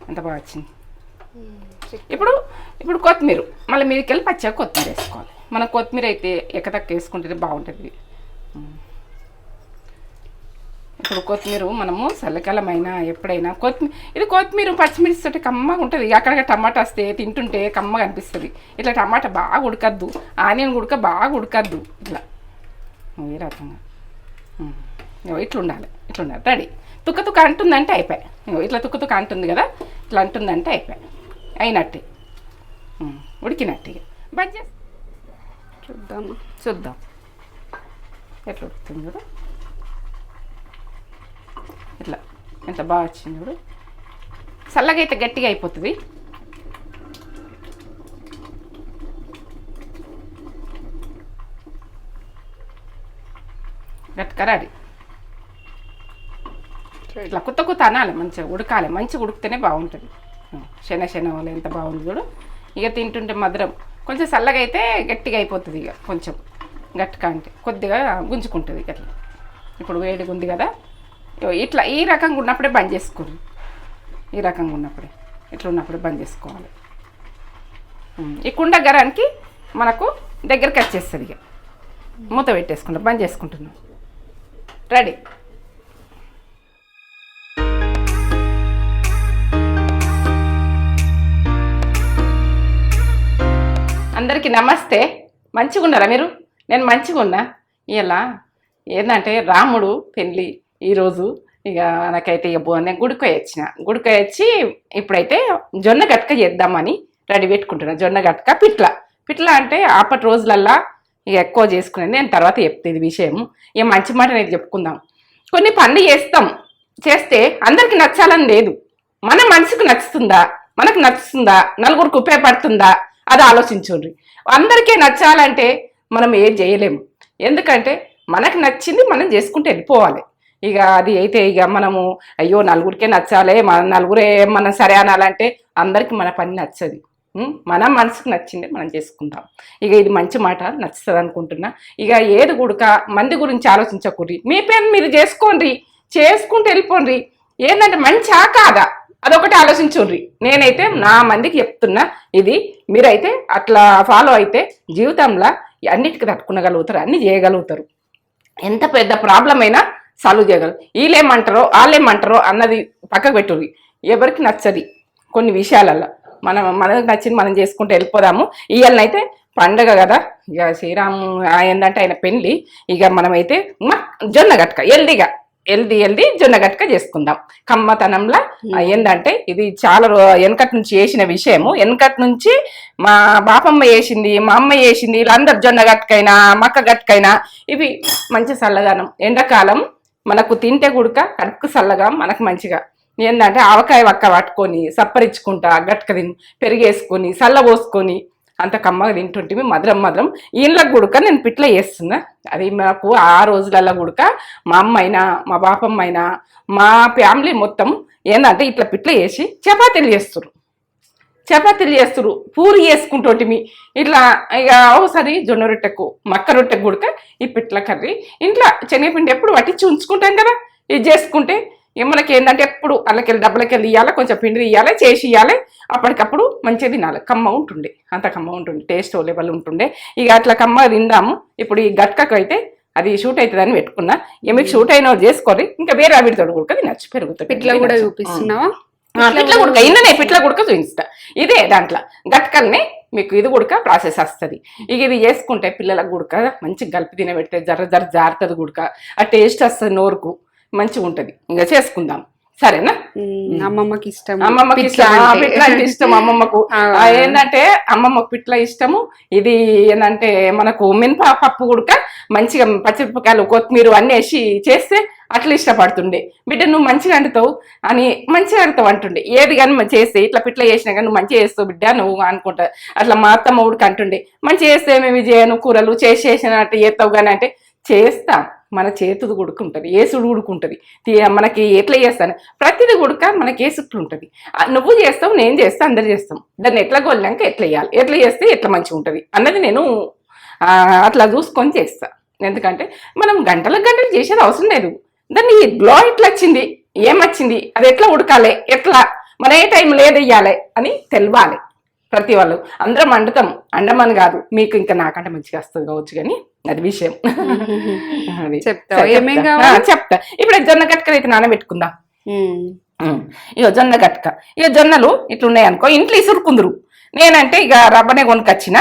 ఎంత బాగా వచ్చింది. ఇప్పుడు ఇప్పుడు కొత్తిమీర మళ్ళీ మీదకి వెళ్ళి పచ్చిగా కొత్తిమీర వేసుకోవాలి. మనం కొత్తిమీర అయితే ఎక్కతక్క వేసుకుంటే బాగుంటుంది. ఇప్పుడు కొత్తిమీర మనము చల్లకాలమైనా ఎప్పుడైనా ఇది కొత్తిమీర పచ్చిమిర్చి తోటి కమ్మగా ఉంటుంది. అక్కడక్కడ టమాటా వస్తే తింటుంటే కమ్మగా అనిపిస్తుంది. ఇట్లా టమాటా బాగా ఉడకద్దు, ఆనియన్ ఉడక బాగా ఉడకద్దు. ఇట్లా ఈ రకంగా ఇట్లా ఉండాలి. రెడీ. తుక్క అంటుందంటే అయిపోయాయి. ఇట్లా తుక్క అంటుంది కదా, ఇట్లా అంటుందంటే అయిపోయాయి, అయినట్టే, ఉడికినట్టు. బజ్జీ చూద్దాం ఎట్లా ఉడుకుతుంది చూడు. ఇట్లా ఎంత బాగా వచ్చింది చూడు. చల్లగా అయితే గట్టిగా అయిపోతుంది. గట్టిగా రెడీ. ఇట్లా కొత్త అనాలి, మంచిగా ఉడకాలి. మంచిగా ఉడికితేనే బాగుంటుంది. శన వాళ్ళు ఎంత బాగుంది చూడు. ఇక తింటుంటే మధురం. కొంచెం చల్లగా అయితే గట్టిగా అయిపోతుంది. ఇక కొంచెం గట్టిగా అంటే కొద్దిగా గుంజుకుంటుంది. అట్లా ఇప్పుడు వేడిగా ఉంది కదా, ఇట్లా ఈ రకంగా ఉన్నప్పుడే బంద్ చేసుకోండి. ఈ రకంగా ఉన్నప్పుడే ఇట్లా ఉన్నప్పుడే బంద్ చేసుకోవాలి. ఈ కుండ గరానికి మనకు దగ్గరికి వచ్చేస్తుంది. ఇక మూత పెట్టేసుకుంటాం, బంద్ చేసుకుంటున్నాం. రెడీ. అందరికీ నమస్తే. మంచిగా ఉన్నారా మీరు? నేను మంచిగా ఉన్నా. ఇలా ఏంటంటే రాముడు పెళ్ళి ఈరోజు. ఇక నాకైతే ఇక నేను గుడికి వచ్చి ఇప్పుడైతే జొన్న గట్క చేద్దామని రెడీ పెట్టుకుంటున్నాను. జొన్న గట్క పిట్ల అంటే అప్పటి రోజులల్లా ఇక ఎక్కువ చేసుకునేది. నేను తర్వాత చెప్తే విషయం. ఇక మంచి మాట నేను చెప్పుకుందాం. కొన్ని పనులు చేస్తే అందరికి నచ్చాలని లేదు. మన మనసుకు నచ్చుతుందా, మనకు నచ్చుతుందా, నలుగురికి ఉపయోగపడుతుందా, అది ఆలోచించుండ్రి. అందరికీ నచ్చాలంటే మనం ఏం చేయలేము. ఎందుకంటే మనకు నచ్చింది మనం చేసుకుంటూ వెళ్ళిపోవాలి. ఇక అది అయితే ఇక మనము అయ్యో నలుగురికే నచ్చాలి, మన నలుగురే మనం సరే అనాలంటే అందరికీ మన పని నచ్చది. మన మనసుకు నచ్చింది మనం చేసుకుంటాం. ఇక ఇది మంచి మాట, నచ్చుతుంది అనుకుంటున్నా. ఇక ఏది కూడక మంది గురించి ఆలోచించకూడదు. మీ పని మీరు చేసుకుంటూ వెళ్ళిపోండి. ఏంటంటే మంచా కాదా అదొకటి ఆలోచించుండ్రి. నేనైతే నా మందికి చెప్తున్నా. ఇది మీరైతే అట్లా ఫాలో అయితే జీవితంలో అన్నిటికీ తట్టుకునగలుగుతారు, అన్ని చేయగలుగుతారు. ఎంత పెద్ద ప్రాబ్లం అయినా సాల్వ్ చేయగలరు. వీళ్ళేమంటారో వాళ్ళేమంటారో అన్నది పక్కకు పెట్టుర్రి. ఎవరికి నచ్చది కొన్ని విషయాలలో. మనకు నచ్చింది మనం చేసుకుంటూ వెళ్ళిపోదాము. ఇవాళనైతే పండగ కదా, ఇక శ్రీరాము ఏంటంటే ఆయన పెళ్ళి. ఇక మనమైతే జొన్న గట్క ఎల్ది జొన్న గట్క చేసుకుందాం. కమ్మతనంలా ఏంటంటే ఇది చాలా వెనకటి నుంచి చేసిన విషయము. వెనకటి నుంచి మా బాపమ్మ చేసింది, మా అమ్మ చేసింది. వీళ్ళందరూ జొన్న గట్కైనా మక్క గట్కైనా ఇవి మంచి చల్లదనం. ఎండాకాలం మనకు తింటే గుడక కడుపుకు చల్లగా మనకు మంచిగా. ఏంటంటే ఆవకాయ వక్క పట్టుకొని సప్పరించుకుంటా గట్క పెరిగేసుకొని చల్ల పోసుకొని అంత కమ్మగా తింటుంటే మధురం. ఈళ్ళకు గుడక నేను పిట్ల చేస్తున్నా. అది నాకు ఆ రోజులలో గుడక మా అమ్మ అయినా మా బాపమ్మ అయినా మా ఫ్యామిలీ మొత్తం ఏంటంటే ఇట్లా పిట్ల చేసి చపాతీలు చేస్తురు, పూరి చేసుకుంటోటిమి. ఇట్లా ఇక ఒకసారి జొన్న రొట్టెకు మక్క రొట్టెకు గుడక ఈ పిట్ల కర్రీ ఇంట్లో శనగపిండి ఎప్పుడు పట్టించి ఉంచుకుంటాం కదా. ఇది చేసుకుంటే మనకి ఏంటంటే ఎప్పుడు అల్లకెళ్ళి డబ్బులకెళ్ళి ఇవ్వాలి, కొంచెం పిండి ఇవ్వాలి, చేసి ఇవ్వాలి. అప్పటికప్పుడు మంచిగా తినాలి. కమ్మ ఉంటుండే, అంత కమ్మ ఉంటుండే, టేస్ట్ లెవెల్ ఉంటుండే. ఇక అట్లా కమ్మ తిందాము. ఇప్పుడు ఈ గట్కకు అయితే అది షూట్ అవుతుందని పెట్టుకున్నా. ఇక మీకు షూట్ అయిన చేసుకోరి. ఇంకా వేరే ఆవిడతో కూడా తినచ్చు. పెరుగుతుంది. పిట్ల కూడా చూపిస్తున్నావా? పిట్ల గుడక ఇన్ననే పిట్ల గుడక చూపిస్తా. ఇదే దాంట్లో గట్కల్ని మీకు ఇది గుడక ప్రాసెస్ వస్తుంది. ఇక ఇది చేసుకుంటే పిల్లలకు గుడక మంచిగా కలిపి తినబెడితే జర జారుతుంది గుడక. ఆ టేస్ట్ వస్తుంది, నోరుకు మంచిగా ఉంటుంది. ఇంకా చేసుకుందాం, సరేనా? అమ్మమ్మకి ఇష్టం, పిట్ల అంటే ఇష్టం అమ్మమ్మకు. ఏంటంటే అమ్మమ్మకు పిట్ల ఇష్టము. ఇది ఏంటంటే మనకు మినపప్పు గుడక మంచిగా పచ్చిమిరపకాయలు కొత్తిమీర అన్నీ వేసి చేస్తే అట్లా ఇష్టపడుతుండే. బిడ్డ నువ్వు మంచిగా అంటుతావు అని మంచిగా అంటావు అంటుండే. ఏది కానీ చేస్తే ఇట్లా పిట్ల చేసినా కానీ నువ్వు మంచిగా చేస్తావు బిడ్డ నువ్వు అనుకుంటా. అట్లా మా అత్తమ్మ ఊడికి అంటుండే మంచిగా చేస్తే మేము చేయను కూరలు చేసినట్టు చేస్తావు కానీ అంటే చేస్తాం. మన చేతుది గుడుకుంటుంది, ఏసుడు గుడుకుంటుంది. మనకి ఎట్లా చేస్తాను ప్రతిది గుడక మనకి ఏసుట్లు ఉంటుంది. నువ్వు చేస్తావు, నేను చేస్తా, అందరు చేస్తాం. దాన్ని ఎట్లా గొల్లాక ఎట్లా వేయాలి, ఎట్లా చేస్తే ఎట్లా మంచిగా ఉంటుంది అన్నది నేను అట్లా చూసుకొని చేస్తా. ఎందుకంటే మనం గంటలు చేసేది అవసరం లేదు. దాన్ని గ్లో ఎట్లా వచ్చింది, ఏమొచ్చింది, అది ఎట్లా ఉడకాలి, ఎట్లా మన ఏ టైంలో ఏది వేయాలి అని తెలవాలి ప్రతి వాళ్ళు. అందరం అండమని కాదు, మీకు ఇంకా నాకంటే మంచిగా వస్తుంది కావచ్చు కానీ అది విషయం. అది చెప్తా సరే, ఏమేం చెప్తా. కావాలి? చెప్తా. ఇప్పుడు జొన్న గట్కలు అయితే నానబెట్టుకుందాం. ఇక జొన్న గట్క, ఇక జొన్నలు ఇట్లున్నాయి అనుకో, ఇంట్లో ఇసురుకుందరు. నేనంటే ఇక రవ్వనే కొనుకొచ్చిన.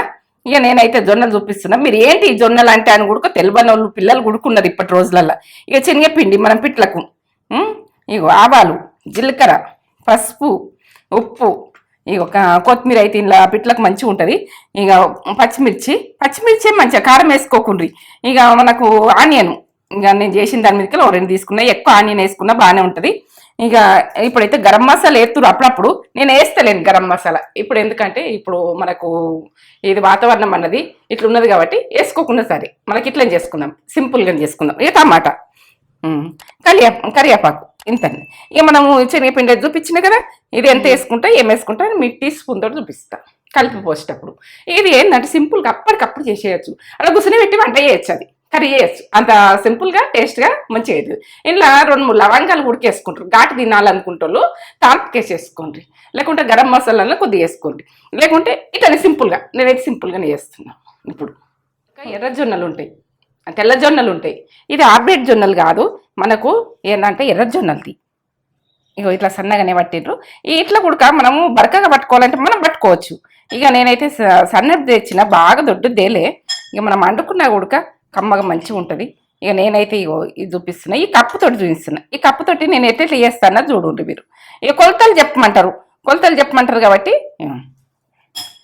ఇక నేనైతే జొన్నలు చూపిస్తున్నా. మీరు ఏంటి ఈ జొన్నలు అంటే అని కూడా తెలియని వాళ్ళు పిల్లలు గుడుకున్నది ఇప్పటి రోజులల్లో. ఇక శనగపిండి మనం పిట్లకు, ఇక ఆవాలు, జీలకర్ర, పసుపు, ఉప్పు, ఇక కొత్తిమీర అయితే ఇలా పిట్లకు మంచిగా ఉంటుంది. ఇక పచ్చిమిర్చి మంచిగా కారం వేసుకోకుండ్రి. ఇక మనకు ఆనియన్, ఇక నేను చేసిన దాని మీదకి 2 తీసుకున్నా. ఎక్కువ ఆనియన్ వేసుకున్నా బాగానే ఉంటుంది. ఇక ఇప్పుడైతే గరం మసాలా వేస్తురు. అప్పుడప్పుడు నేను వేస్తలేను గరం మసాలా ఇప్పుడు, ఎందుకంటే ఇప్పుడు మనకు ఇది వాతావరణం అన్నది ఇట్లున్నది కాబట్టి వేసుకోకుండా సరే మనకి ఇట్లా చేసుకుందాం, సింపుల్గా చేసుకుందాం. ఇక టమాటా, కరివేపాకు ఇంత. ఇక మనము శనగపిండి చూపించిన కదా, ఇది ఎంత వేసుకుంటా ఏం వేసుకుంటా మీ టీ స్పూన్ తోటి చూపిస్తా కలిపి పోసేటప్పుడు. ఇది ఏంటంటే సింపుల్గా అప్పటికప్పుడు చేసేయచ్చు. అలా కూర్చొని పెట్టి వంట చేయొచ్చు, అది కర్రీ చేయొచ్చు. అంత సింపుల్గా టేస్ట్గా మంచిగా అవుతుంది. ఇలా 2-3 లవంగాలు ఉడికేసుకుంటారు. ఘాటు తినాలనుకుంటారు తాంపకేసేసుకోండి, లేకుంటే గరం మసాలాలో కొద్దిగా వేసుకోండి, లేకుంటే ఇట్లా సింపుల్గా నేనైతే సింపుల్గానే చేస్తున్నాను. ఇప్పుడు ఎర్ర జొన్నలు ఉంటాయి, తెల్ల జొన్నలు ఉంటాయి. ఇది ఆర్బేట్ జొన్నలు కాదు, మనకు ఏంటంటే ఎర్ర జొన్నలది. ఇగో ఇట్లా సన్నగానే పట్టిండ్రు. ఇట్లా కూడా మనము బరకగా పట్టుకోవాలంటే మనం పట్టుకోవచ్చు. ఇక నేనైతే సన్నది తెచ్చిన, బాగా దొడ్డుదేలే. ఇక మనం వండుకున్నా కూడా కమ్మగా మంచిగా ఉంటుంది. ఇక నేనైతే ఇగో ఇది చూపిస్తున్నా, ఈ కప్పుతోటి చూపిస్తున్నా. ఈ కప్పుతోటి నేను ఎట్లా చేస్తానో చూడండి మీరు. ఇక కొలతలు చెప్పమంటారు కాబట్టి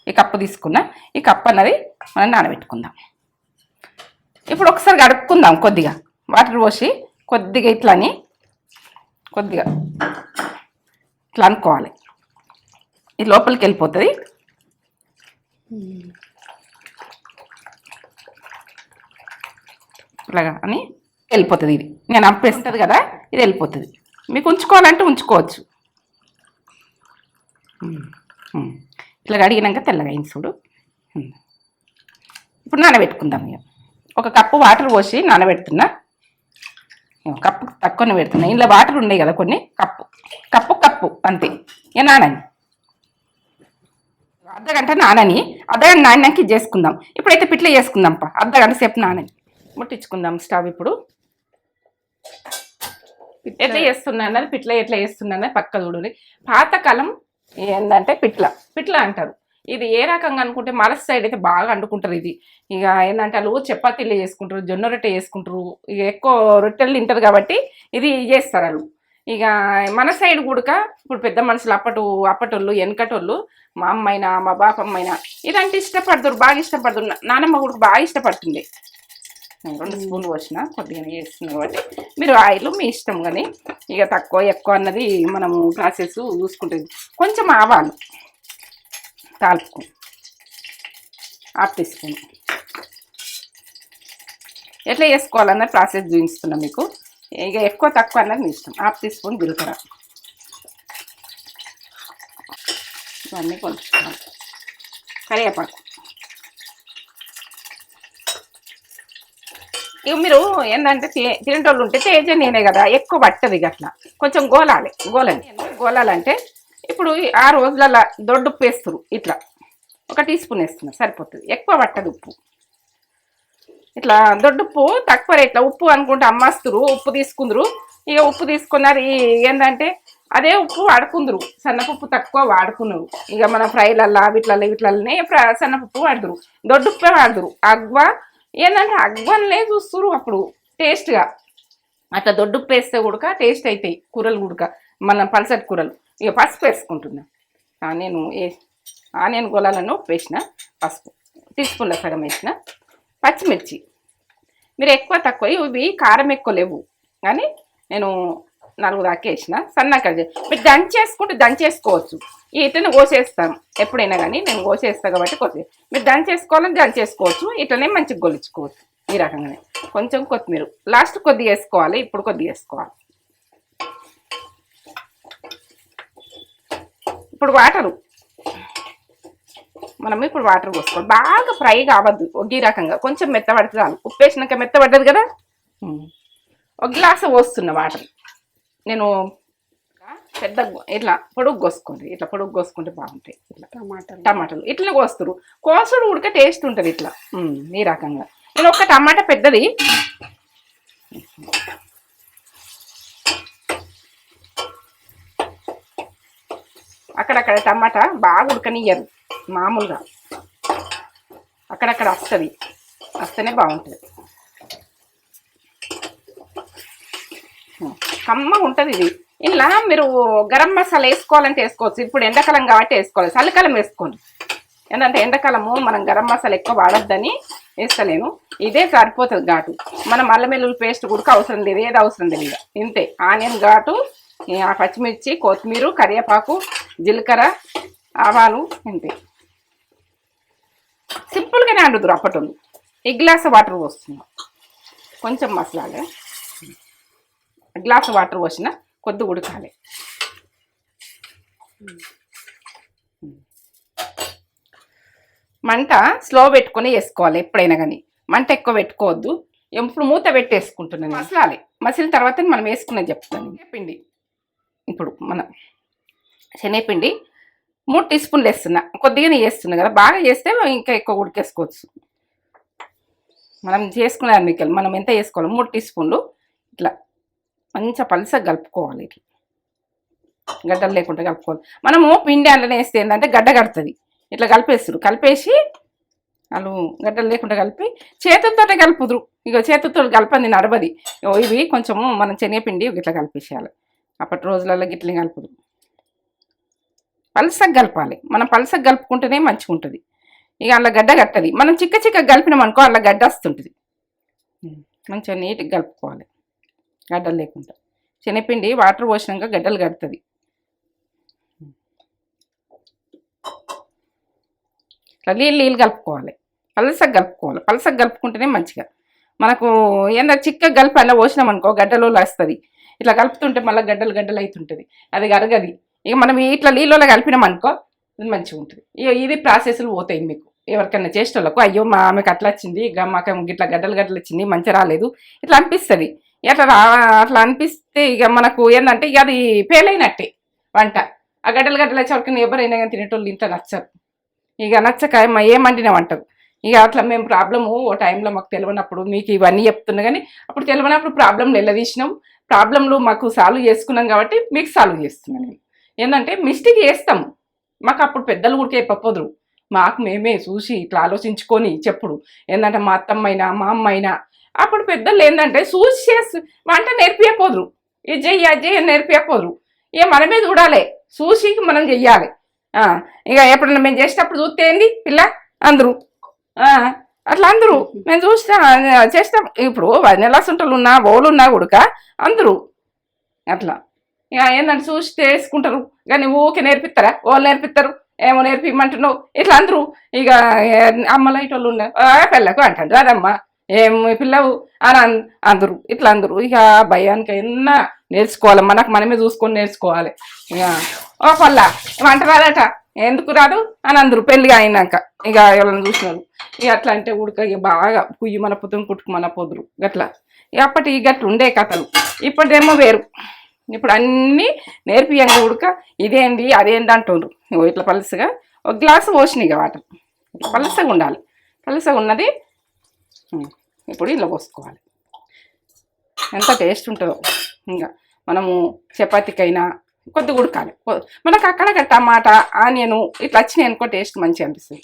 ఈ కప్పు తీసుకున్నా. ఈ కప్పు అన్నది మనం నానబెట్టుకుందాం. ఇప్పుడు ఒకసారి కడుక్కుందాం. కొద్దిగా వాటర్ పోసి కొద్దిగా ఇట్లా అనుకోవాలి. ఇది లోపలికి వెళ్ళిపోతుంది. ఇట్లాగా అని వెళ్ళిపోతుంది. ఇది నేను అంపేస్తుంది కదా, ఇది వెళ్ళిపోతుంది. మీకు ఉంచుకోవాలంటే ఉంచుకోవచ్చు. ఇట్లా అడిగినాక తెల్లగా అయింది చూడు. ఇప్పుడు నానబెట్టుకుందాం. ఇక 1 కప్పు వాటర్ పోసి నానబెడుతున్నా. కప్పు తక్కువనే పెడుతున్నా. ఇంట్లో వాటర్ ఉన్నాయి కదా కొన్ని, కప్పు అంతే. ఇక నానని అర్ధగంట అర్ధగంట నానినాక ఇది చేసుకుందాం. ఇప్పుడైతే పిట్ల చేసుకుందాం. అర్ధగంట సేపు నానని ముట్టించుకుందాం స్టవ్. ఇప్పుడు ఎట్లా చేస్తున్నా అన్నది, పిట్ల ఎట్లా చేస్తున్నా అన్నది పక్క చూడండి. పాతకాలం ఏంటంటే పిట్ల అంటారు. ఇది ఏ రకంగా అనుకుంటే మరస్ సైడ్ అయితే బాగా అండుకుంటారు. ఇది ఇక ఏంటంటే వాళ్ళు చపాతీలు చేసుకుంటారు, జొన్న రొట్టె చేసుకుంటారు. ఇక ఎక్కువ రొట్టెలు తింటారు కాబట్టి ఇది చేస్తారు వాళ్ళు. ఇక మన సైడ్ కూడా ఇప్పుడు పెద్ద మనుషులు అప్పటోళ్ళు వెనకటోళ్ళు, మా అమ్మైనా మా బాపమ్మైనా ఇదంటే ఇష్టపడతారు, బాగా ఇష్టపడుతున్నారు. నానమ్మ కూడా బాగా ఇష్టపడుతుంది. 2 స్పూన్లు పోసిన, కొద్దిగానే చేస్తున్నాం కాబట్టి మీరు ఆయిల్ మీ ఇష్టం. కానీ ఇక తక్కువ ఎక్కువ అన్నది మనము ప్రాసెస్ చూసుకుంటుంది. కొంచెం ఆవాలు తాల్పు 1/2 టీ స్పూన్. ఎట్లా చేసుకోవాలన్న ప్రాసెస్ చూపిస్తున్నా మీకు. ఇక ఎక్కువ తక్కువ అన్నది మీ ఇష్టం. 1/2 టీ స్పూన్ జీలకర్ర, ఇవన్నీ కొంచెం కరివేపాకు. ఇక మీరు ఏంటంటే తినేటోళ్ళు ఉంటే తేజ నేనే కదా, ఎక్కువ పట్టదు. ఇక అట్లా కొంచెం గోలాలంటే ఇప్పుడు ఆ రోజులలో దొడ్డుప్పు వేస్తారు. ఇట్లా 1 టీ స్పూన్ వేస్తున్నా సరిపోతుంది, ఎక్కువ పట్టదు ఉప్పు. ఇట్లా దొడ్డుప్పు తక్కువ రేట్ల ఉప్పు అనుకుంటే అమ్మస్తురు, ఉప్పు తీసుకుందరు. ఇక ఉప్పు తీసుకున్నారు. ఏంటంటే అదే ఉప్పు వాడుకుందరు, సన్నపప్పు తక్కువ వాడుకున్నారు. ఇక మన ఫ్రైలల్లా వీటిలనే సన్నపప్పు వాడుదురు, దొడ్డుప్పే వాడుదురు. అగ్వ ఏంటంటే అగ్వన్లే చూస్తురు అప్పుడు టేస్ట్గా. అట్లా దొడ్డుప్పు వేస్తే కూడా టేస్ట్ అవుతాయి కూరలు కూడా, మన పలసటి కూరలు. ఇక పసుపు వేసుకుంటున్నా నేను గొలాలను ఉప్పు వేసిన, పసుపు టీ స్పూన్ల సగం వేసిన. పచ్చిమిర్చి మీరు ఎక్కువ తక్కువ, ఇవి కారం ఎక్కువ లేవు కానీ నేను 4 దాకా వేసిన. సన్నగా మీరు దంచేసుకోవచ్చు. ఇట్లనే కోసేస్తాను ఎప్పుడైనా కానీ, నేను కోసేస్తాను కాబట్టి మీరు దంచేసుకోవాలని దంచేసుకోవచ్చు. ఇట్లనే మంచిగా గొలుచుకోవచ్చు. ఈ రకంగానే కొంచెం కొత్తిమీర లాస్ట్ కొద్దిగా వేసుకోవాలి. ఇప్పుడు కొద్దిగా వేసుకోవాలి. ఇప్పుడు ఇప్పుడు వాటర్ పోసుకోవాలి. బాగా ఫ్రై కావద్దు, ఈ రకంగా కొంచెం మెత్తబడితే చాలు. ఉప్పు వేసినాక మెత్తబడ్డది కదా, 1 గ్లాసు పోస్తున్న వాటర్. నేను పెద్ద ఇట్లా పొడుగు కోసుకోండి, ఇట్లా పొడుగు కోసుకుంటే బాగుంటాయి. ఇట్లా టమాటాలు టమాటాలు ఇట్లా కోస్తారు, కోసుడు ఉడక టేస్ట్ ఉంటుంది ఇట్లా. ఈ రకంగా నేను ఒక టమాటా పెద్దది అక్కడక్కడ టమాటా బాగా ఉడకనియ్యరు, మామూలుగా అక్కడక్కడ వస్తేనే బాగుంటుంది. కమ్మగా ఉంటుంది ఇది. ఇలా మీరు గరం మసాలా వేసుకోవాలంటే వేసుకోవచ్చు, ఇప్పుడు ఎండాకాలం కాబట్టి వేసుకోవాలి, చలికాలం వేసుకోండి. ఏంటంటే ఎండాకాలము మనం గరం మసాలా ఎక్కువ వాడొద్దని వేస్తలేను, ఇదే సరిపోతుంది ఘాటు. మనం అల్లం వెల్లుల్లి పేస్ట్ కూడా అవసరం లేదు, ఏది అవసరం లేదు. ఇంతే ఆనియన్ ఘాటు, పచ్చిమిర్చి, కొత్తిమీర, కరివేపాకు, జీలకర్ర, ఆవాలు, ఇంతే. సింపుల్గానే వండుదురు అప్పటి. ఈ గ్లాస్ వాటర్ పోస్తున్నాం, కొంచెం మసాలాలే, గ్లాస్ వాటర్ పోసిన కొద్ది ఉడకాలి. మంట స్లో పెట్టుకొని వేసుకోవాలి ఎప్పుడైనా కానీ, మంట ఎక్కువ పెట్టుకోవద్దు. ఇప్పుడు మూత పెట్టి వేసుకుంటున్నాను, మసలాలి. మసిలిన తర్వాత మనం వేసుకున్నది చెప్తాను. పిండి ఇప్పుడు మనం శనగపిండి 3 టీ స్పూన్లు వేస్తున్నా, కొద్దిగానే వేస్తున్నా కదా, బాగా చేస్తే ఇంకా ఎక్కువ ఉడికేసుకోవచ్చు. మనం చేసుకునే అన్నికలు మనం ఎంత వేసుకోవాలి, 3 టీ స్పూన్లు. ఇట్లా మంచిగా పలుసగా కలుపుకోవాలి, ఇట్లా గడ్డలు లేకుండా కలుపుకోవాలి. మనము పిండి అందులోనే వేస్తే ఏంటంటే గడ్డ కడుతుంది, ఇట్లా కలిపేసి వాళ్ళు గడ్డలు లేకుండా కలిపి చేతులతో కలుపుదురు. ఇక చేతులతో కలపంది నడవది. ఇవి కొంచెము మనం శనగపిండి ఇట్లా కలిపేసేయాలి. అప్పటి రోజులలో గిట్లనే కలుపుదు, పలుసగా కలపాలి. మనం పలుసగా కలుపుకుంటేనే మంచిగా ఉంటుంది. ఇక అలా గడ్డ కట్టది. మనం చిక్క కలిపినాం అనుకో అలా గడ్డ వస్తుంటుంది. మంచిగా నీట్గా కలుపుకోవాలి గడ్డలు లేకుండా. శనగపిండి వాటర్ పోసినాక గడ్డలు కడుతుంది. ఇట్లా నీళ్ళు కలుపుకోవాలి, పలుసగా కలుపుకోవాలి. పలుసగా కలుపుకుంటేనే మంచిగా మనకు ఏందా చిక్క కలిపి అలా పోసినాం అనుకో గడ్డలో వస్తుంది. ఇట్లా కలుపుతుంటే మళ్ళీ గడ్డలు అవుతుంటుంది, అది కరగది. ఇక మనం ఇట్లా నీళ్ళలో కలిపినాం అనుకో మంచిగా ఉంటుంది. ఇక ఇది ప్రాసెస్లు పోతాయి మీకు. ఎవరికైనా చేసేటోళ్ళకు అయ్యో మా ఆమెకు అట్లా వచ్చింది, ఇక మాకు ఇట్లా గడ్డలు వచ్చింది, మంచిగా రాలేదు, ఇట్లా అనిపిస్తుంది. అట్లా అనిపిస్తే ఇక మనకు ఏంటంటే ఇక అది ఫెయిల్ అయినట్టే వంట. ఆ గడ్డలు వచ్చేవరకు ఎవరైనా కానీ తినేటోళ్ళు ఇంత నచ్చరు. ఇక నచ్చక ఏమండినామంటారు. ఇక అట్లా మేము ప్రాబ్లము ఓ టైంలో మాకు తెలియనప్పుడు మీకు ఇవన్నీ చెప్తున్నా, కానీ అప్పుడు తెలియనప్పుడు ప్రాబ్లంలు ఎల్లదీసినాం, ప్రాబ్లంలు మాకు సాల్వ్ చేసుకున్నాం కాబట్టి మీకు సాల్వ్ చేస్తున్నాను నేను. ఏంటంటే మిస్టేక్ చేస్తాము, మాకు అప్పుడు పెద్దలు కూడా చెప్పపోదురు, మాకు మేమే చూసి ఇట్లా ఆలోచించుకొని చెప్పుడు. ఏంటంటే మా అత్తమ్మైనా మా అమ్మైనా అప్పుడు పెద్దలు ఏంటంటే చూసి చేసి వంట నేర్పియపోదురు, ఇది చెయ్యి అది చెయ్యి నేర్పియపోదురు. ఇక మనమే చూడాలి, చూసి మనం చెయ్యాలి. ఇక ఎప్పుడన్నా మేము చేసేటప్పుడు చూస్తే ఏంది పిల్ల అందరూ అట్లా అందరూ మేము చూస్తా చేస్తాం. ఇప్పుడు నెలసంటలు ఉన్నా ఓలున్నా కూడక అందరూ అట్లా ఇక ఏంటంటే చూసి చేసుకుంటారు. కానీ ఊకే నేర్పిస్తారా, వాళ్ళు నేర్పిస్తారు, ఏమో నేర్పిమంటున్నావు ఇట్లా అందరూ. ఇక అమ్మలైటోళ్ళు ఉన్నారు పిల్లకు అంటారు అదమ్మా ఏం పిల్లవు అని అందరూ ఇట్లా అందరూ. ఇక భయానికి ఎన్నా నేర్చుకోవాలి, మనమే చూసుకొని నేర్చుకోవాలి. ఇక ఓ పల్ల వంట రాదట, ఎందుకు రాదు అని అందరూ పెళ్ళిగా అయినాక ఇక ఎవరైనా చూసినారు. ఇక అట్లా అంటే ఉడక ఇక బాగా కుయ్యి మన పొద్దున కుట్టుకు మన పొద్దురు గట్లా. అప్పటి గట్ల ఉండే కథలు, ఇప్పటిదేమో వేరు. ఇప్పుడు అన్నీ నేర్పియంగా ఉడక ఇదేంది అదేంది అంటుండ్రు. ఇట్లా పలుసగా ఒక గ్లాసు పోసినాయి వాటర్, పలుసగా ఉండాలి. పలుసగా ఉన్నది ఇప్పుడు ఇలా పోసుకోవాలి. ఎంత టేస్ట్ ఉంటుందో. ఇంకా మనము చపాతీకైనా కొద్దిగా ఉడకాలి. మనకు అక్కడ టమాటా ఆనియను ఇట్లా వచ్చినాయి అనుకో టేస్ట్ మంచిగా అనిపిస్తుంది.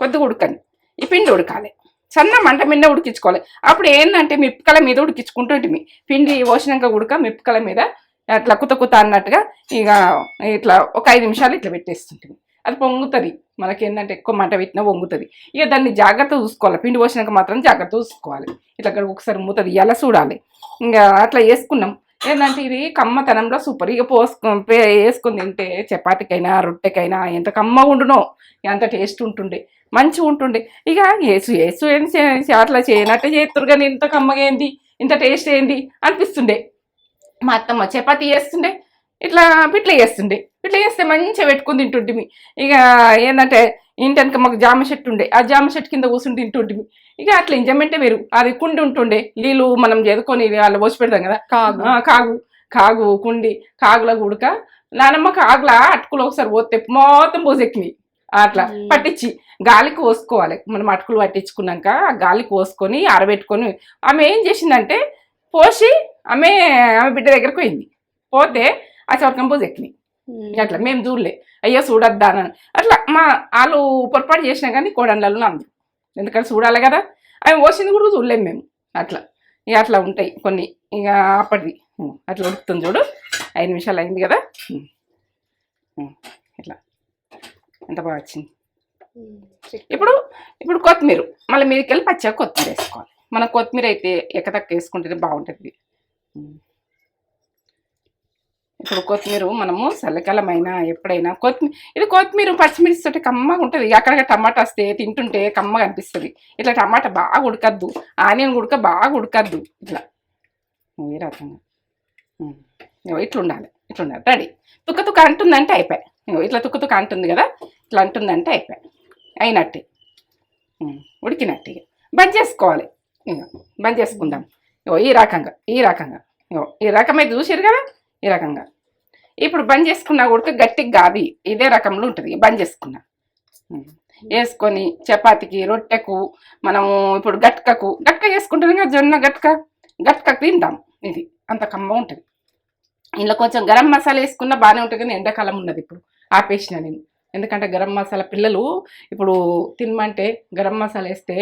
కొద్దిగా ఉడకని ఈ పిండి ఉడకాలి, సన్న మంట మీద ఉడికించుకోవాలి. అప్పుడు ఏంటంటే మిప్పకల మీద ఉడికించుకుంటుంటే పిండి పోసినాక ఉడక మిప్పకల మీద అట్లా కుత అన్నట్టుగా ఇక ఇట్లా ఒక 5 నిమిషాలు ఇట్లా పెట్టేస్తుంటుంది. అది పొంగుతుంది. మనకేంటంటే ఎక్కువ మంట పెట్టినా పొంగుతుంది. ఇక దాన్ని జాగ్రత్త చూసుకోవాలి, పిండి పోసినాక మాత్రం జాగ్రత్త చూసుకోవాలి. ఇట్లా ఒకసారి మూత తీయాలా చూడాలి. ఇంకా అట్లా వేసుకున్నాం. ఏంటంటే ఇది కమ్మతనంలో సూపర్. ఇక వేసుకొని తింటే చపాతీకైనా రొట్టెకైనా ఎంత కమ్మగా ఉండునో, ఎంత టేస్ట్ ఉంటుండే, మంచిగా ఉంటుండే. ఇక ఏసు అట్లా చేయనట్టే చేస్తారు, కానీ ఇంత కమ్మగా ఏంది, ఇంత టేస్ట్ ఏంది అనిపిస్తుండే. మా అత్తమ్మ చపాతీ చేస్తుండే, ఇట్లా పిట్ల చేస్తుండే. పిట్ల చేస్తే మంచిగా పెట్టుకుని తింటుంటిమి. ఇక ఏంటంటే ఇంటెనక మాకు జామ చెట్టు ఉండే, ఆ జామ చెట్టు కింద కూర్చుని తింటుంటిమి. ఇక అట్లా ఎంజాయ్మెంటే వేరు. అది కుండి ఉంటుండే, నీళ్ళు మనం చదువుకొని వాళ్ళు పోసి పెడతాం కదా, కాగు కుండి కాగుల ఉడక నానమ్మకి ఆగలా అటుకులు ఒకసారి పోతే మొత్తం పోసెక్కినాయి అట్లా పట్టించి గాలికి పోసుకోవాలి. మనం అటుకులు పట్టించుకున్నాక ఆ గాలికి పోసుకొని ఆరబెట్టుకొని ఆమె ఏం చేసిందంటే పోసి ఆమె బిడ్డ దగ్గరకు పోయింది. పోతే ఆ చవరకం పోసెక్కినాయి. అట్లా మేము చూడలే, అయ్యో చూడొద్దా అని అట్లా మా వాళ్ళు పొరపాటు చేసినా కానీ కోడళ్ళలో నమ్మదు, ఎందుకంటే చూడాలి కదా. అవి పోసింది కూడా చూడలేము మేము. అట్లా ఇక అట్లా ఉంటాయి కొన్ని. ఇక అప్పటిది అట్లా ఉడుకుతుంది చూడు. 5 నిమిషాలు అయింది కదా. ఇట్లా ఎంత బాగా వచ్చింది. ఇప్పుడు కొత్తిమీర మళ్ళీ మీదకి వెళ్ళి పచ్చిగా కొత్తిమీర వేసుకోవాలి. మనం కొత్తిమీర అయితే ఎక్కతక్క వేసుకుంటేనే బాగుంటుంది. ఇప్పుడు కొత్తిమీర మనము చల్లకాలమైనా ఎప్పుడైనా కొత్తిమీర పచ్చిమిర్చి తోటి కమ్మగా ఉంటుంది. అక్కడక్కడ టమాటా వస్తే తింటుంటే కమ్మగా అనిపిస్తుంది. ఇట్లా టమాటా బాగా ఉడకద్దు, ఆనియన్ ఉడక బాగా ఉడకద్దు. ఇట్లా ఏ రకంగా ఇట్లా ఉండాలి. రెడీ. తుక్క అంటుందంటే అయిపోయాయి. ఇట్లా తుక్క అంటుంది కదా, ఇట్లా అంటుందంటే అయిపోయాయి, అయినట్టే, ఉడికినట్టు. ఇక బంద్ చేసుకోవాలి. ఇక బంద్ చేసుకుందాం. ఈ రకంగా ఈ రకమైతే చూసారు కదా, ఈ రకంగా. ఇప్పుడు బంద్ చేసుకున్నా ఉడక గట్టిగా కాదు, ఇదే రకంలో ఉంటుంది. బంద్ చేసుకున్నా వేసుకొని చపాతీకి రొట్టెకు మనము ఇప్పుడు గట్క చేసుకుంటాం కదా, జొన్న గట్క తిందాం. ఇది అంత కమ్మ ఉంటుంది. ఇందులో కొంచెం గరం మసాలా వేసుకున్నా బాగానే ఉంటుంది, కానీ ఎండాకాలం ఉన్నది ఇప్పుడు ఆపేసిన నేను. ఎందుకంటే గరం మసాలా పిల్లలు ఇప్పుడు తినమంటే గరం మసాలా వేస్తే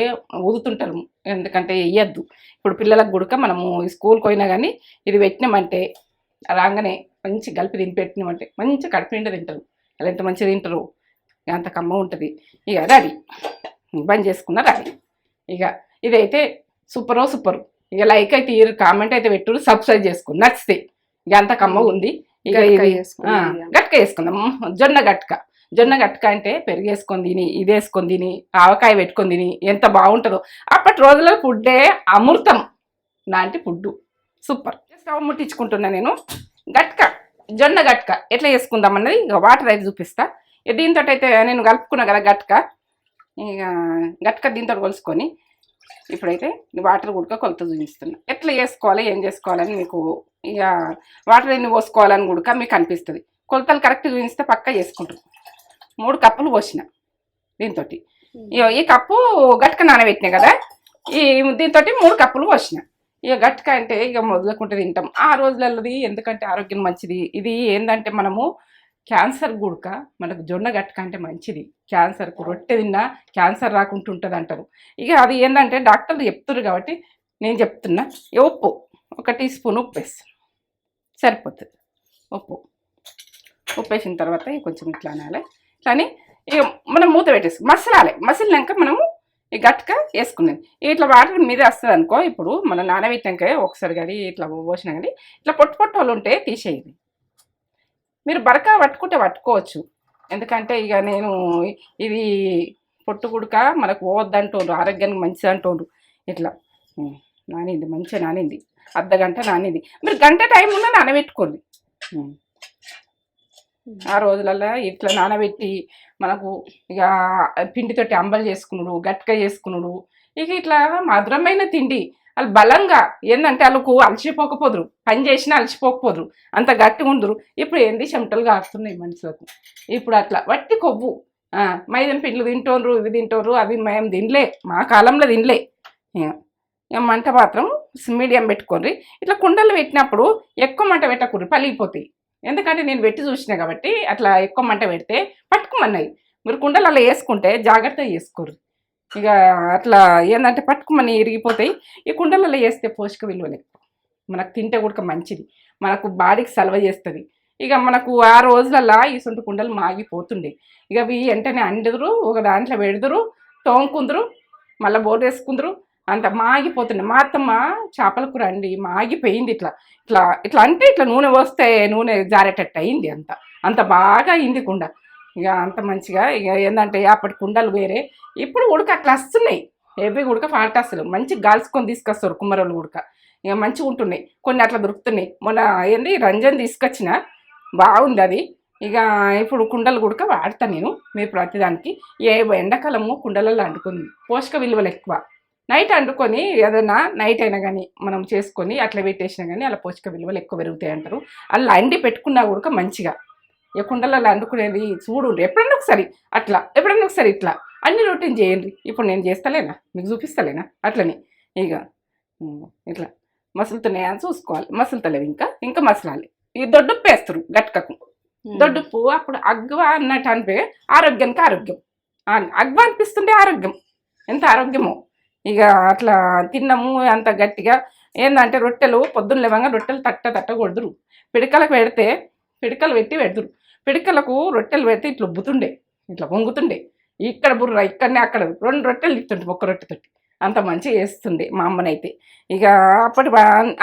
ఊదుతుంటారు, ఎందుకంటే వేయద్దు. ఇప్పుడు పిల్లలకు గుడక మనము స్కూల్కి పోయినా కానీ ఇది పెట్టినామంటే రాగానే మంచి కలిపి పెట్టినామంటే మంచి కడుపు నిండా తింటారు. అలా ఎంత మంచిగా తింటారు, అంత కమ్మ ఉంటుంది. ఇక రెడీ. బంద్ చేసుకున్నా రెడీ. ఇక ఇదైతే సూపరు. ఇక లైక్ అయితే కామెంట్ అయితే పెట్టు, సబ్స్క్రైబ్ చేసుకుని నచ్చితే. ఇక అంత కమ్మ ఉంది. ఇక గట్క వేసుకుందాం. జొన్న గట్క అంటే పెరుగు వేసుకొని తిని, ఇది వేసుకొని తిని, ఆవకాయ పెట్టుకొని తిని ఎంత బాగుంటుందో. అప్పటి రోజుల్లో ఫుడ్డే అమృతం లాంటి ఫుడ్. సూపర్. స్టవ్ ముట్టించుకుంటున్నా నేను. జొన్న గట్క ఎట్లా చేసుకుందాం అన్నది ఇక వాటర్ అయితే చూపిస్తా. దీంతో అయితే నేను కలుపుకున్నా కదా గట్క దీంతో కొలుసుకొని ఇప్పుడైతే వాటర్ కూడా కొలత చూపిస్తున్నా. ఎట్లా చేసుకోవాలి, ఏం చేసుకోవాలని మీకు ఇక వాటర్ ఎన్ని పోసుకోవాలని కూడా మీకు అనిపిస్తుంది. కొలతలు కరెక్ట్ చూపిస్తే పక్కా చేసుకుంటారు. 3 కప్పులు పోసిన దీంతో. ఈ కప్పు గట్క నానబెట్టినా కదా, దీంతో 3 కప్పులు పోసిన. ఇక గట్క అంటే ఇక మొదలుకుంటే తింటాం ఆ రోజులది, ఎందుకంటే ఆరోగ్యం మంచిది. ఇది ఏంటంటే మనము క్యాన్సర్ గుడక మనకు జొన్న గట్క అంటే మంచిది. క్యాన్సర్కు రొట్టె తిన్నా క్యాన్సర్ రాకుండా ఉంటుంది అంటారు. ఇక అది ఏంటంటే డాక్టర్లు చెప్తున్నారు కాబట్టి నేను చెప్తున్నా. ఉప్పు 1 టీ స్పూన్ ఉప్పు వేస్తాను, సరిపోతుంది. ఉప్పు వేసిన తర్వాత కొంచెం ఇట్లా అనాలి. ఇట్లా అని ఇక మనం మూత పెట్టేసి మసిలినాక మనము ఈ గట్క వేసుకునేది. ఇట్లా వాటర్ మీద వస్తుంది అనుకో. ఇప్పుడు మనం నానబెట్టాక ఒకసారి కానీ ఇట్లా పోసినా కానీ ఇట్లా పొట్టు వాళ్ళు ఉంటే తీసేయండి. మీరు బరక పట్టుకుంటే పట్టుకోవచ్చు, ఎందుకంటే ఇక నేను ఇది పొట్టు గుడక మనకు పోవద్దంటోండ్రు, ఆరోగ్యానికి మంచిది అంటోండ్రు. ఇట్లా నానింది, మంచిగా నానింది, అర్ధగంట నానింది. మీరు గంట టైం ఉన్నా నానబెట్టుకోండి. ఆ రోజులలో ఇట్లా నానబెట్టి మనకు ఇక పిండితోటి అంబలు చేసుకున్నాడు, గట్క చేసుకున్నాడు. ఇక ఇట్లా మధురమైన తిండి. వాళ్ళు బలంగా ఏంటంటే వాళ్ళకు అలసిపోకపోదురు, పని చేసినా అలసిపోకపోదురు, అంత గట్టిగా ఉందరు. ఇప్పుడు ఏంది చెమటలు కారుతున్నాయి మనుషులకు. ఇప్పుడు అట్లా వట్టి కొవ్వు మైదం పిండ్లు తింటోండ్రు, ఇవి తింటోండ్రు, అవి మేము తినలే, మా కాలంలో తినలే. ఇక మంట మాత్రం మీడియం పెట్టుకోండి. ఇట్లా కుండలు పెట్టినప్పుడు ఎక్కువ మంట పెట్టకూడదు, పలిగిపోతాయి. ఎందుకంటే నేను పెట్టి చూసినా కాబట్టి అట్లా ఎక్కువ మంట పెడితే పట్టుకోమన్నాయి. మీరు కుండలలో వేసుకుంటే జాగ్రత్తగా చేసుకోరు. ఇక అట్లా ఏంటంటే పట్టుకోమని ఇరిగిపోతాయి. ఈ కుండలలో వేస్తే పోషక విలువలు ఎక్కువ, మనకు తింటే కూడా మంచిది, మనకు బాడీకి సలవ చేస్తుంది. ఇక మనకు ఆ రోజులల్లో ఈ సొంత కుండలు మాగిపోతుండే. ఇక అవి వెంటనే అండుదురు, ఒక దాంట్లో పెడుదురు, తోముకుందరు, మళ్ళీ బోర్డు వేసుకుందరు, అంత మాగిపోతుండే. మా అత్తమ్మ చేపల కూర అండి మాగిపోయింది. ఇట్లా ఇట్లా ఇట్లా అంటే ఇట్లా నూనె పోస్తే నూనె జారేటట్టు అయింది. అంత బాగా అయింది కుండ. ఇక అంత మంచిగా ఇక ఏంటంటే అప్పటి కుండలు వేరే, ఇప్పుడు ఉడక అట్లా వస్తున్నాయి. ఏవి ఉడక ఫాల్ట్ అసలు మంచిగా గాల్చుకొని తీసుకొస్తారు కుమ్మరోళ్ళు ఉడక. ఇక మంచిగా ఉంటున్నాయి, కొన్ని అట్లా దొరుకుతున్నాయి. మొన్న ఏంది రంజన్ తీసుకొచ్చిన, బాగుంది అది. ఇక ఇప్పుడు కుండలు ఉడక వాడతాను నేను. మీరు ప్రతిదానికి ఎండాకాలము కుండలలో అంటుకుంది, పోషక విలువలు ఎక్కువ. నైట్ వండుకొని ఏదైనా నైట్ అయినా కానీ మనం చేసుకొని అట్లా పెట్టేసినా కానీ అలా పోషక విలువలు ఎక్కువ పెరుగుతాయి అంటారు. అలా అండి పెట్టుకున్నా కూడా మంచిగా ఇక కుండలలో వండుకునేది చూడు ఎప్పుడన్నా ఒకసారి అట్లా ఎప్పుడన్నా ఒకసారి ఇట్లా అన్ని రొటీన్ చేయండి. ఇప్పుడు నేను చేస్తలేనా, మీకు చూపిస్తలేనా అట్లని ఇక ఇట్లా మసులుతున్నాయా అని చూసుకోవాలి. మసులుతలేవు ఇంకా మసలాలి. ఈ దొడ్డుప్పు వేస్తారు గట్కకు. దొడ్డుప్పు అప్పుడు అగ్వ అన్నట్టు అనిపే ఆరోగ్యానికి ఆరోగ్యం. అగ్వ అనిపిస్తుంటే ఆరోగ్యం, ఎంత ఆరోగ్యమో. ఇక అట్లా తిన్నాము అంత గట్టిగా. ఏంటంటే రొట్టెలు పొద్దున్న లేవంగా రొట్టెలు తట్ట కొడుదురు. పిడకలకు పెడితే పిడకలు పెట్టి పెడుతురు. పిడకలకు రొట్టెలు పెడితే ఇట్లా ఉబ్బుతుండే, ఇట్లా పొంగుతుండే. ఇక్కడ బుర్ర ఇక్కడనే అక్కడ 2 రొట్టెలు తింటుండే ఒక్క రొట్టెతోటి. అంత మంచిగా చేస్తుండే మా అమ్మనైతే. ఇక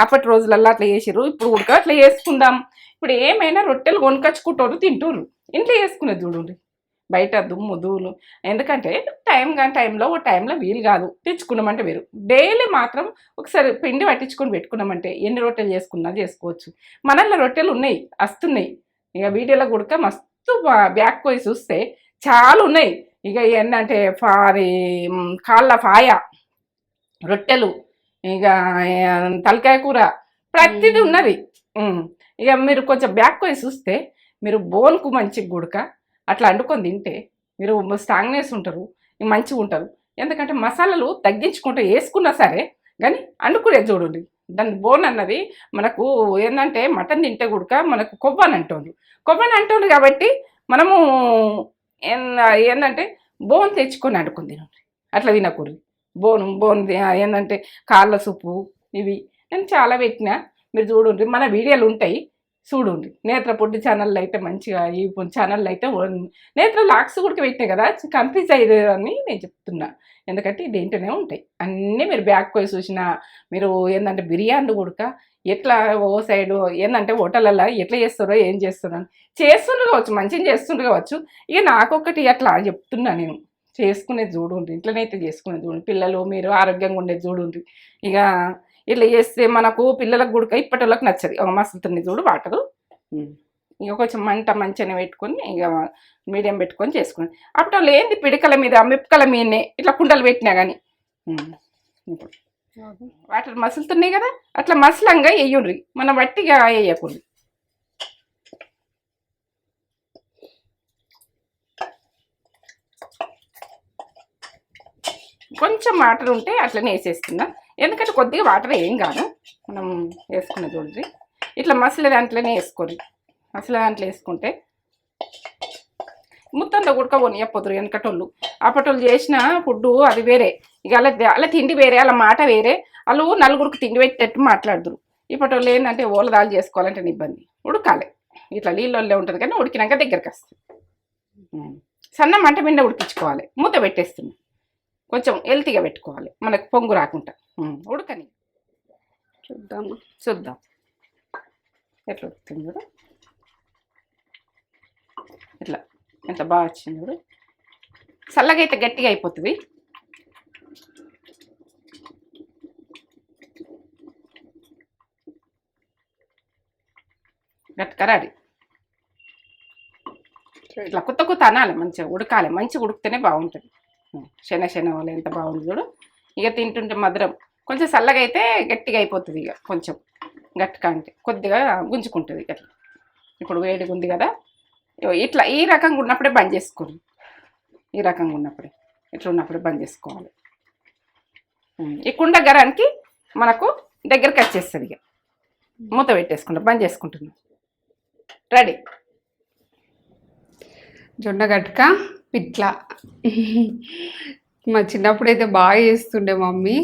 అప్పటి రోజులల్లో అట్లా చేసిర్రు. ఇప్పుడు ఉడక అట్లా చేసుకుందాం. ఇప్పుడు ఏమైనా రొట్టెలు కొనుకొచ్చుకుంటారు, తింటుర్రు. ఇంట్లో చేసుకునేది చూడండి, బయట దుమ్ము ధూళి. ఎందుకంటే టైంలో ఓ టైంలో వీలు కాదు. తెచ్చుకున్నామంటే వేరు. డైలీ మాత్రం ఒకసారి పిండి పట్టించుకొని పెట్టుకున్నామంటే ఎన్ని రొట్టెలు చేసుకున్నా చేసుకోవచ్చు. మనల్లో రొట్టెలు ఉన్నాయి, వస్తున్నాయి. ఇక వీడియోలో కూడా మస్తు బ్యాక్ పోయి చూస్తే చాలా ఉన్నాయి. ఇక ఏంటంటే కాళ్ళ పాయ రొట్టెలు, ఇక తలకాయ కూర, ప్రతిదీ ఉన్నది. ఇక మీరు కొంచెం బ్యాక్ పోయి చూస్తే మీరు బోన్కు మంచిగా గుడక అట్లా వండుకొని తింటే మీరు స్ట్రాంగ్నెస్ ఉంటారు, మంచిగా ఉంటారు. ఎందుకంటే మసాలాలు తగ్గించుకుంటూ వేసుకున్నా సరే కానీ వండుకునేది చూడండి. దాని బోన్ అన్నది మనకు ఏంటంటే మటన్ తింటే గుడక మనకు కొవ్వని అంటుంది కాబట్టి మనము ఏంటంటే బోన్ తెచ్చుకొని వండుకొని తినండి. అట్లా తినకూడదు. బోన్ ఏంటంటే కాళ్ళ సూపు ఇవి నేను చాలా పెట్టినా, మీరు చూడండి. మన వీడియోలు ఉంటాయి చూడండి. నేత్ర పొడ్డి ఛానల్లో అయితే మంచిగా, ఈ ఛానల్లో అయితే నేత్ర లాక్స్ కూడా పెట్టాయి కదా, కన్ఫ్యూజ్ అయ్యేదని నేను చెప్తున్నా. ఎందుకంటే దేంట్లోనే ఉంటాయి అన్నీ. మీరు బ్యాక్ పోయి చూసినా మీరు ఏంటంటే బిర్యానీ కూడా ఎట్లా ఓ సైడు ఏంటంటే హోటళ్ళల్లో ఎట్లా చేస్తారో ఏం చేస్తారో చేస్తుండ్రు కావచ్చు, మంచిగా చేస్తుండ్రు కావచ్చు. ఇక నాకొకటి అట్లా చెప్తున్నా నేను. చేసుకునేది చూడండి, ఇంట్లోనైతే చేసుకునేది చూడండి. పిల్లలు మీరు ఆరోగ్యంగా ఉండేది చూడండి. ఇక ఇట్లా చేస్తే మనకు పిల్లలకు గుడక ఇప్పటి వాళ్ళకి నచ్చదు. ఒక మసులుతుంది చూడు వాటరు. ఇక కొంచెం మంట మంచిగా పెట్టుకొని ఇక మీడియం పెట్టుకొని చేసుకుని అప్పుడు వాళ్ళు ఏంది పిడికల మీద మిప్పకల మీదనే ఇట్లా కుండలు పెట్టినా కానీ ఇప్పుడు వాటర్ మసులుతున్నాయి కదా, అట్లా మసలంగా వేయండ్రి, మనం వట్టిగా వేయకూడదు. కొంచెం వాటర్ ఉంటే అట్లనే వేసేస్తున్నా. ఎందుకంటే కొద్దిగా వాటర్ ఏం కాదు, మనం వేసుకున్న చూడండి. ఇట్లా మసలే దాంట్లోనే వేసుకోండి. మసలే దాంట్లో వేసుకుంటే మొత్తంలో ఉడకపోనియపోతురు. వెనకటోళ్ళు అప్పటోళ్ళు చేసిన ఫుడ్డు అది వేరే. ఇక అలా తిండి వేరే, అలా మాట వేరే. వాళ్ళు నలుగురికి తిండి పెట్టేట్టు మాట్లాడుతురు. ఇప్పటోళ్ళు ఏంటంటే ఓలదాలు చేసుకోవాలంటే ఇబ్బంది. ఉడకాలి ఇట్లా నీళ్ళల్లో ఉంటుంది కానీ ఉడికినాక దగ్గరికి వస్తుంది. సన్న మంట మీద ఉడికించుకోవాలి. మూత పెట్టేస్తుంది, కొంచెం హెల్తీగా పెట్టుకోవాలి, మనకు పొంగు రాకుండా. ఉడకని చూద్దాం ఎట్లా ఉడుకుతుంది చూడు. ఇట్లా ఎంత బాగా వచ్చింది చూడు. చల్లగా అయితే గట్టిగా అయిపోతుంది. గట్కరాడి ఇట్లా కొత్త అనాలి, మంచిగా ఉడకాలి. మంచిగా ఉడికితేనే బాగుంటుంది. శన వాళ్ళు ఎంత బాగుంది చూడు. ఇక తింటుంటే మధురం. కొంచెం చల్లగా అయితే గట్టిగా అయిపోతుంది. ఇక కొంచెం గట్టిగా అంటే కొద్దిగా గుంజుకుంటుంది. అట్లా ఇప్పుడు వేడిగా ఉంది కదా, ఇట్లా ఈ రకంగా ఉన్నప్పుడే బంద్ చేసుకోండి. ఈ రకంగా ఉన్నప్పుడే ఇట్లా ఉన్నప్పుడే బంద్ చేసుకోవాలి. ఈ కుండ గరానికి మనకు దగ్గరికి వచ్చేస్తుంది. ఇక మూత పెట్టేసుకుంటాం, బంద్ చేసుకుంటున్నాం. రెడీ. జొన్న గట్క పిట్ల మా చిన్నప్పుడు అయితే బాగా చేస్తుండే మమ్మీ.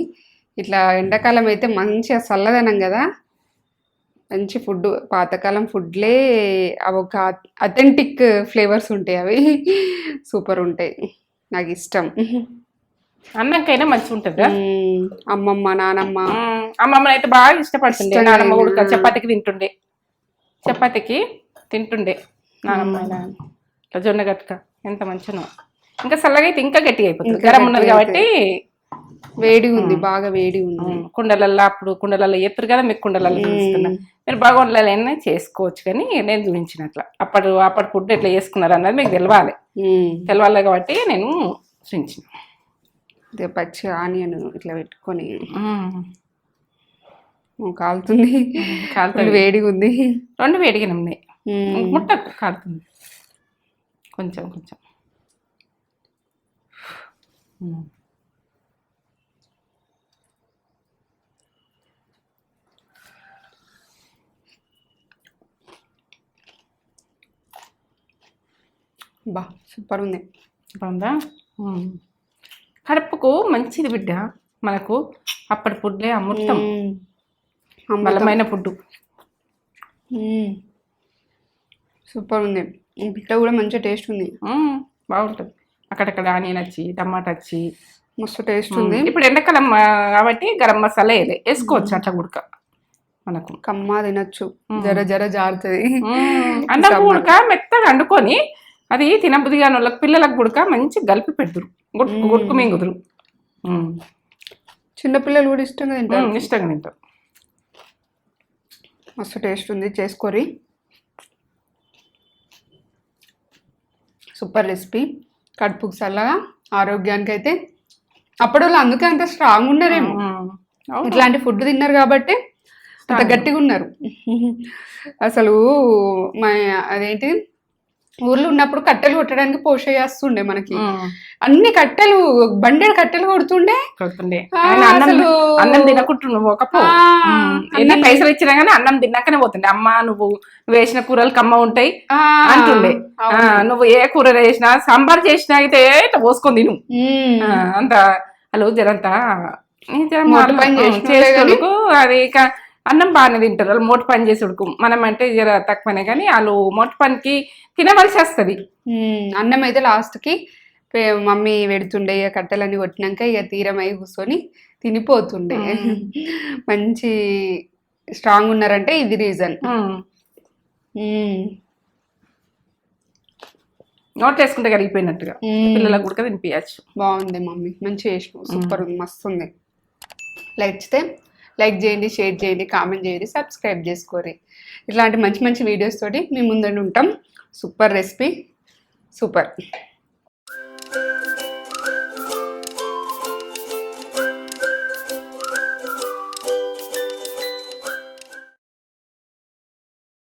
ఇట్లా ఎండాకాలం అయితే మంచిగా చల్లదనం కదా, మంచి ఫుడ్. పాతకాలం ఫుడ్లే అవి ఒక అథెంటిక్ ఫ్లేవర్స్ ఉంటాయి. అవి సూపర్ ఉంటాయి, నాకు ఇష్టం. అన్నంకైనా మంచిగా ఉంటుంది. అమ్మమ్మ నానమ్మ అమ్మమ్మ అయితే బాగా ఇష్టపడుతుండే. నానమ్మ కూడా చపాతీకి తింటుండే నానమ్మ. జొన్న గట్క ఎంత మంచిగా. ఇంకా చల్లగా అయితే ఇంకా గట్టిగా అయిపోతుంది. గరం ఉన్నది కాబట్టి వేడి ఉంది, బాగా వేడి ఉంది. కుండలల్లో అప్పుడు కుండలలో ఎత్తురు కదా, మీకు కుండలలో చూపిస్తున్నా. మీరు బాగుండాలైనా చేసుకోవచ్చు కానీ నేను చూపించినట్ల అప్పటి ఫుడ్ ఎట్లా చేసుకున్నారు అన్నది మీకు తెలవాలి కాబట్టి నేను చూపించిన. అదే పచ్చి ఆనియన్ ఇట్లా పెట్టుకొని కాలుతుంది. వేడిగా ఉంది. 2 వేడిగానే ఉన్నాయి. ముట్ట కాలుతుంది. కొంచెం కొంచెం బా సూపర్ ఉంది. ఉందా? కడుపుకు మంచిది బిడ్డ, మనకు అప్పటి ఫుడ్లే అమృతం, బలమైన ఫుడ్. సూపర్ ఉంది. పిట్ట కూడా మంచి టేస్ట్ ఉంది. బాగుంటుంది. అక్కడక్కడ ఆనియన్ వచ్చి టమాటా వచ్చి మస్తు టేస్ట్ ఉంది. ఇప్పుడు ఎండాకాలం కాబట్టి గరం మసాలా వేసుకోవచ్చు అట్లా గుడక, మనకు కమ్మ తినచ్చు, జర జర జారుతుంది. అన్నం గుడక మెత్తగా వండుకొని అది తినబుద్ధి కాని వాళ్ళకి పిల్లలకు గుడక మంచి కలిపి పెడుతురు, గుడ్కు గుడ్కు మింగుదురు. చిన్నపిల్లలు కూడా ఇష్టంగా తింటారు. ఇష్టంగా తింటారు. మస్తు టేస్ట్ ఉంది, చేసుకోరి. సూపర్ రెసిపీ, కడుపుకు చల్లగా, ఆరోగ్యానికి అయితే. అప్పుడు వాళ్ళు అందుకే అంత స్ట్రాంగ్ ఉన్నారేమో, ఇట్లాంటి ఫుడ్ తిన్నారు కాబట్టి అంత గట్టిగా ఉన్నారు. అసలు మా అదేంటి ఊర్లో ఉన్నప్పుడు కట్టెలు కొట్టడానికి పోష చేస్తుండే, మనకి అన్ని కట్టెలు బండెడు కట్టెలు కొడుతుండే. అన్నం తినకుంటు నువ్వు ఎన్ని పైసలు ఇచ్చినా గానీ అన్నం తిన్నాకనే పోతుండే. అమ్మ నువ్వు వేసిన కూరలు కమ్మ ఉంటాయి అంటుండే. నువ్వు ఏ కూర వేసినా సాంబార్ చేసినా అయితే ఇట్లా పోసుకొని తిను అంత. అలా జరంతా చేసుకు అది అన్నం బాగానే తింటారు వాళ్ళు, మోటు పని చేసుడుకు. మనం అంటే జర తక్కువనే కానీ వాళ్ళు మోటు పనికి తినవలసి వస్తుంది. అన్నం అయితే లాస్ట్కి మమ్మీ పెడుతుండే, ఇక కట్టెలన్నీ కొట్టినాక ఇక తీరమై కూర్చొని తినిపోతుండే. మంచి స్ట్రాంగ్ ఉన్నారంటే ఇది రీజన్. నోట్ వేసుకుంటే కరిగిపోయినట్టుగా పిల్లలకు కూడా తినిపించచ్చు. బాగుంది మమ్మీ, మంచి చేసినావు, సూపర్ ఉంది, మస్తు ఉంది. నచ్చితే లైక్ చేయండి, షేర్ చేయండి, కామెంట్ చేయండి, సబ్స్క్రైబ్ చేసుకోండి. ఇట్లాంటి మంచి మంచి వీడియోస్ తోటి మీ ముందు ఉంటాం. Super recipe, super.